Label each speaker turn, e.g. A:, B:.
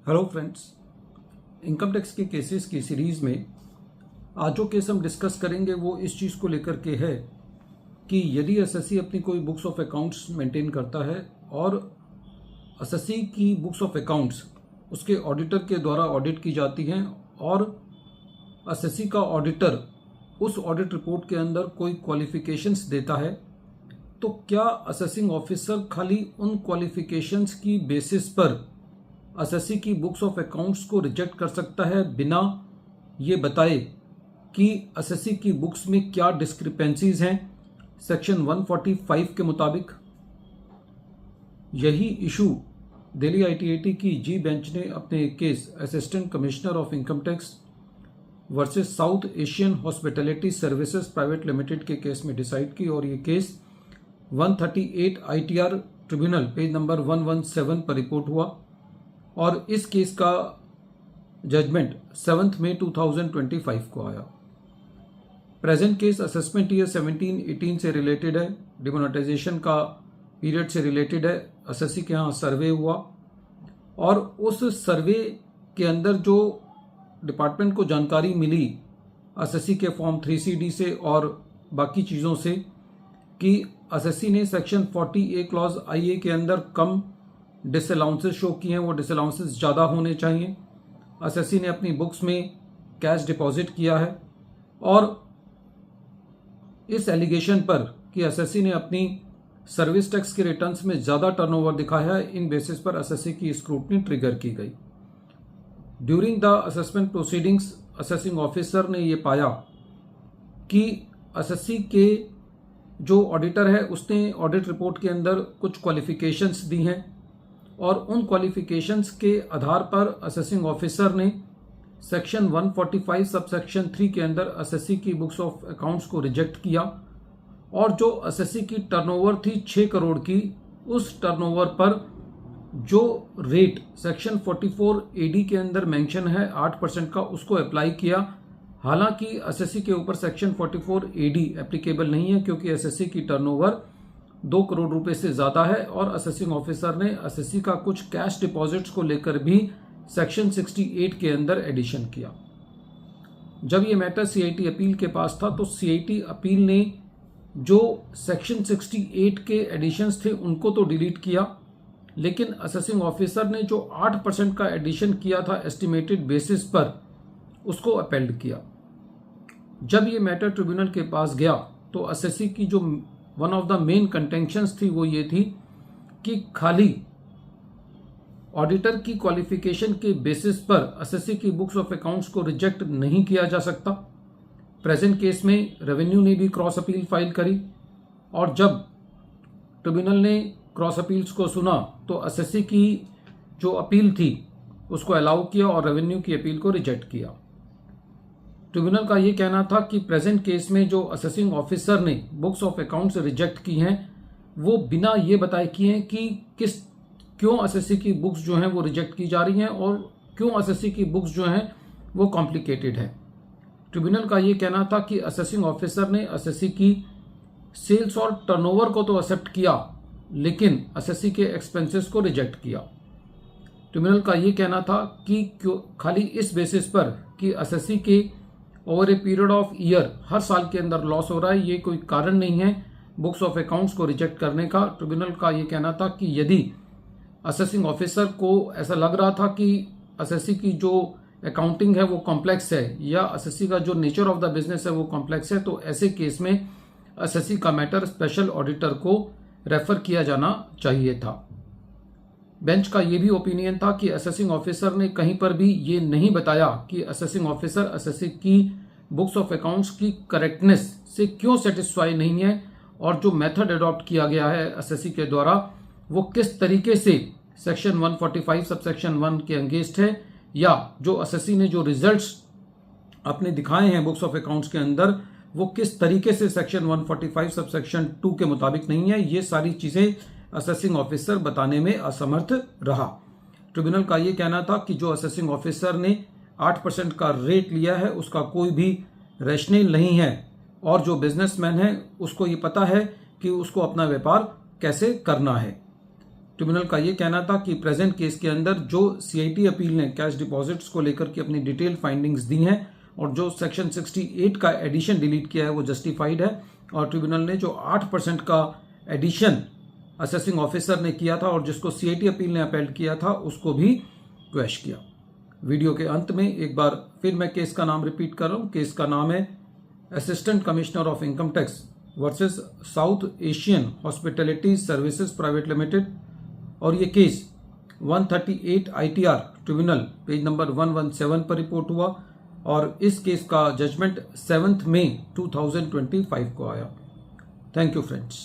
A: Hello friends, income tax के cases की series में आज जो केस हम डिस्कस करेंगे वो इस चीज़ को लेकर के है कि यदि एसएससी अपनी कोई बुक्स ऑफ अकाउंट्स मेंटेन करता है और एसएससी की बुक्स ऑफ अकाउंट्स उसके ऑडिटर के द्वारा ऑडिट की जाती हैं और एसएससी का ऑडिटर उस ऑडिट रिपोर्ट के अंदर कोई क्वालिफिकेशंस देता है, तो क्या असेसिंग ऑफिसर खाली उन क्वालिफिकेशंस की बेसिस पर एसएससी की बुक्स ऑफ अकाउंट्स को रिजेक्ट कर सकता है बिना ये बताए कि एसएससी की बुक्स में क्या डिस्क्रिपेंसीज हैं सेक्शन 145 के मुताबिक? यही इशू दिल्ली आईटीएटी की जी बेंच ने अपने case assistant commissioner of income tax versus south Asian hospitality services private limited के केस में डिसाइड की और ये case 138 ITR tribunal page number 117 पर रिपोर्ट हुआ और इस केस का जजमेंट 7 मई 2025 को आया। प्रेजेंट केस असेसमेंट ईयर 17-18 से रिलेटेड है, डिमोनेटाइजेशन का पीरियड से रिलेटेड है। एसएससी के यहाँ सर्वे हुआ और उस सर्वे के अंदर जो डिपार्टमेंट को जानकारी मिली एसएससी के फॉर्म 3CD से और बाकी चीज़ों से कि एसएससी ने सेक्शन 40A क्लॉज IA के अंदर कम डिसअलाउंसेस शो किए हैं, वो डिसअलाउंसेस ज़्यादा होने चाहिए। एसएससी ने अपनी बुक्स में कैश डिपॉजिट किया है और इस एलिगेशन पर कि एसएससी ने अपनी सर्विस टैक्स के रिटर्न्स में ज़्यादा टर्नओवर दिखाया है, इन बेसिस पर एसएससी की स्क्रूटनी ट्रिगर की गई। During the assessment proceedings assessing officer ने ये पाया कि एसएससी के जो ऑडिटर है उसने ऑडिट रिपोर्ट के अंदर कुछ क्वालिफिकेशंस दी हैं और उन क्वालिफिकेशंस के आधार पर असेसिंग ऑफिसर ने सेक्शन 145 सबसेक्शन 3 के अंदर एसएससी की बुक्स ऑफ अकाउंट्स को रिजेक्ट किया और जो एसएससी की टर्नओवर थी 6 करोड़ की, उस टर्नओवर पर जो रेट सेक्शन 44 AD के अंदर मेंशन है 8% का, उसको अप्लाई किया। हालांकि एसएससी के ऊपर सेक्शन 44 AD एप्लीकेबल नहीं है क्योंकि एसएससी की टर्नओवर 2 करोड़ रुपए से ज्यादा है और असेसिंग ऑफिसर ने एसएससी का कुछ कैश डिपॉजिट्स को लेकर भी सेक्शन 68 के अंदर एडिशन किया। जब ये मैटर सीआईटी अपील के पास था तो सीआईटी अपील ने जो सेक्शन 68 के एडिशंस थे उनको तो डिलीट किया, लेकिन असेसिंग ऑफिसर ने जो 8% का एडिशन किया था एस्टिमेटेड बेसिस पर, उसको अपेल्ड किया। जब ये मैटर ट्रिब्यूनल के पास गया तो एसएससी की जो one of the main contentions थी वो ये थी कि खाली ऑडिटर की क्वालिफिकेशन के बेसिस पर एसएससी की बुक्स ऑफ अकाउंट्स को रिजेक्ट नहीं किया जा सकता। प्रेजेंट केस में रेवेन्यू ने भी क्रॉस अपील फाइल करी और जब ट्रिब्यूनल ने क्रॉस अपील्स को सुना तो एसएससी की जो अपील थी उसको अलाउ किया और रेवेन्यू की अपील को रिजेक्ट किया। ट्रिब्यूनल का ये कहना था कि प्रेजेंट केस में जो असेसिंग ऑफिसर ने बुक्स ऑफ अकाउंट्स रिजेक्ट की हैं वो बिना ये बताए किए हैं कि क्यों एसएससी की बुक्स जो हैं वो रिजेक्ट की जा रही हैं और क्यों एसएससी की बुक्स जो हैं वो कॉम्प्लिकेटेड है। ट्रिब्यूनल का ये कहना था कि असेसिंग ऑफिसर ने एसएससी की सेल्स और टर्नओवर को तो एक्सेप्ट किया लेकिन एसएससी के एक्सपेंसेस को रिजेक्ट किया। ट्रिब्यूनल का ये कहना था कि खाली इस बेसिस पर कि एसएससी के over a period of year हर साल के अंदर लॉस हो रहा है, ये कोई कारण नहीं है बुक्स ऑफ अकाउंट्स को रिजेक्ट करने का। ट्रिब्यूनल का ये कहना था कि यदि असेसिंग ऑफिसर को ऐसा लग रहा था कि एसएससी की जो अकाउंटिंग है वो कॉम्प्लेक्स है या एसएससी का जो नेचर ऑफ द बिजनेस है वो कॉम्प्लेक्स है, तो ऐसे केस में एसएससी का मैटर स्पेशल ऑडिटर को रेफर किया जाना चाहिए था। बेंच का ये भी ओपिनियन था कि असेसिंग ऑफिसर ने कहीं पर भी ये नहीं बताया कि असेसिंग ऑफिसर एसएससी की बुक्स ऑफ अकाउंट्स की करेक्टनेस से क्यों सेटिस्फाई नहीं है और जो मेथड अडॉप्ट किया गया है एसएससी के द्वारा वो किस तरीके से सेक्शन 145 सबसेक्शन 1 के अगेंस्ट है या जो एसएससी ने जो रिजल्ट्स अपने दिखाए हैं बुक्स ऑफ अकाउंट्स के अंदर वो किस तरीके से सेक्शन 145 सबसेक्शन 2 के मुताबिक नहीं है। ये सारी चीजें असेसिंग ऑफिसर बताने में असमर्थ रहा। ट्रिब्यूनल का ये कहना था कि जो असेसिंग ऑफिसर ने 8% का रेट लिया है उसका कोई भी रैशनल नहीं है और जो बिजनेसमैन है उसको ये पता है कि उसको अपना व्यापार कैसे करना है। ट्रिब्यूनल का ये कहना था कि प्रेजेंट केस के अंदर जो सीआईटी अपील ने कैश डिपॉजिट्स को लेकर के अपनी डिटेल फाइंडिंग्स दी हैं और जो सेक्शन 68 का एडिशन डिलीट किया है वो जस्टिफाइड है, और ट्रिब्यूनल ने जो 8% का एडिशन असेसिंग ऑफिसर ने किया था और जिसको सीआईटी अपील ने अपील किया था उसको भी क्वैश किया। वीडियो के अंत में एक बार फिर मैं केस का नाम रिपीट कर रहा हूँ। केस का नाम है assistant commissioner of income tax versus south Asian hospitality services private limited, और ये case 138 ITR tribunal page number 117 पर रिपोर्ट हुआ और इस केस का जजमेंट 7 मई 2025 को आया। Thank you friends.